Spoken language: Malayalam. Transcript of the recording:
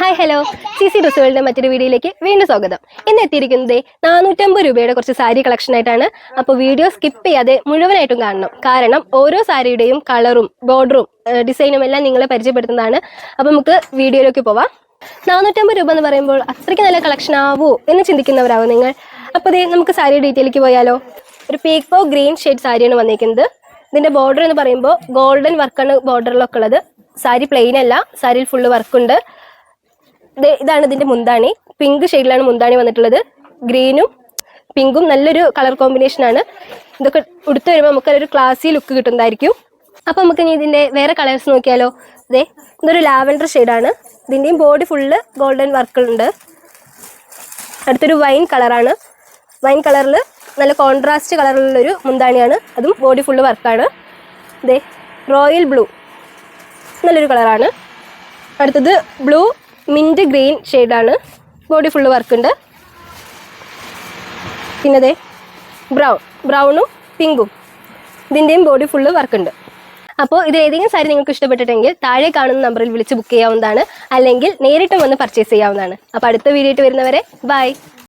ഹായ് ഹലോ CC ഡ്രസ്സുകളുടെ മറ്റൊരു വീഡിയോയിലേക്ക് വീണ്ടും സ്വാഗതം. ഇന്ന് എത്തിയിരിക്കുന്നത് 450 രൂപയുടെ കുറച്ച് സാരി കളക്ഷൻ ആയിട്ടാണ്. അപ്പോൾ വീഡിയോ സ്കിപ്പ് ചെയ്യാതെ മുഴുവനായിട്ടും കാണണം. കാരണം ഓരോ സാരിയുടെയും കളറും ബോർഡറും ഡിസൈനും എല്ലാം നിങ്ങളെ പരിചയപ്പെടുത്തുന്നതാണ്. അപ്പോൾ നമുക്ക് വീഡിയോയിലേക്ക് പോവാം. 450 രൂപ എന്ന് പറയുമ്പോൾ അത്രയ്ക്ക് നല്ല കളക്ഷൻ ആവോ എന്ന് ചിന്തിക്കുന്നവരാവും നിങ്ങൾ. അപ്പോൾ നമുക്ക് സാരി ഡീറ്റെയിലേക്ക് പോയാലോ. ഒരു പീക്കോ ഗ്രീൻ ഷെയ്ഡ് സാരിയാണ് വന്നിരിക്കുന്നത്. ഇതിന്റെ ബോർഡർ എന്ന് പറയുമ്പോൾ ഗോൾഡൻ വർക്കാണ് ബോർഡറിലൊക്കെ ഉള്ളത്. സാരി പ്ലെയിൻ അല്ല, സാരിയിൽ ഫുള്ള് വർക്കുണ്ട്. ഇതാണ് ഇതിന്റെ മുന്താണി. പിങ്ക് ഷെയ്ഡിലാണ് മുന്താണി വന്നിട്ടുള്ളത്. ഗ്രീനും പിങ്കും നല്ലൊരു കളർ കോമ്പിനേഷൻ ആണ്. ഇതൊക്കെ ഉടുത്തു വരുമ്പോൾ നമുക്കൊരു ക്ലാസി ലുക്ക് കിട്ടുന്നതായിരിക്കും. അപ്പൊ നമുക്ക് ഇനി ഇതിന്റെ വേറെ കളേഴ്സ് നോക്കിയാലോ. ഇതൊരു ലാവൻഡർ ഷെയ്ഡാണ്. ഇതിന്റെയും ബോഡി ഫുള്ള് ഗോൾഡൻ വർക്കുണ്ട്. അടുത്തൊരു വൈൻ കളറാണ്. വൈൻ കളറിൽ നല്ല കോൺട്രാസ്റ്റ് കളറിലുള്ളൊരു മുന്താണിയാണ്. അതും ബോഡി ഫുള്ള് വർക്കാണ്. റോയൽ ബ്ലൂ നല്ലൊരു കളറാണ്. അടുത്തത് ബ്ലൂ മിൻറ്റ് ഗ്രീൻ ഷെയ്ഡാണ്. ബോഡി ഫുള്ള് വർക്കുണ്ട്. പിന്നെ ബ്രൗണും പിങ്കും ഇതിൻ്റെയും ബോഡി ഫുള്ള് വർക്കുണ്ട്. അപ്പോൾ ഇത് ഏതെങ്കിലും സാരി നിങ്ങൾക്ക് ഇഷ്ടപ്പെട്ടിട്ടെങ്കിൽ താഴെ കാണുന്ന നമ്പറിൽ വിളിച്ച് ബുക്ക് ചെയ്യാവുന്നതാണ്. അല്ലെങ്കിൽ നേരിട്ടും വന്ന് പർച്ചേസ് ചെയ്യാവുന്നതാണ്. അപ്പോൾ അടുത്ത വീഡിയോ ആയിട്ട് വരുന്നവരെ ബൈ.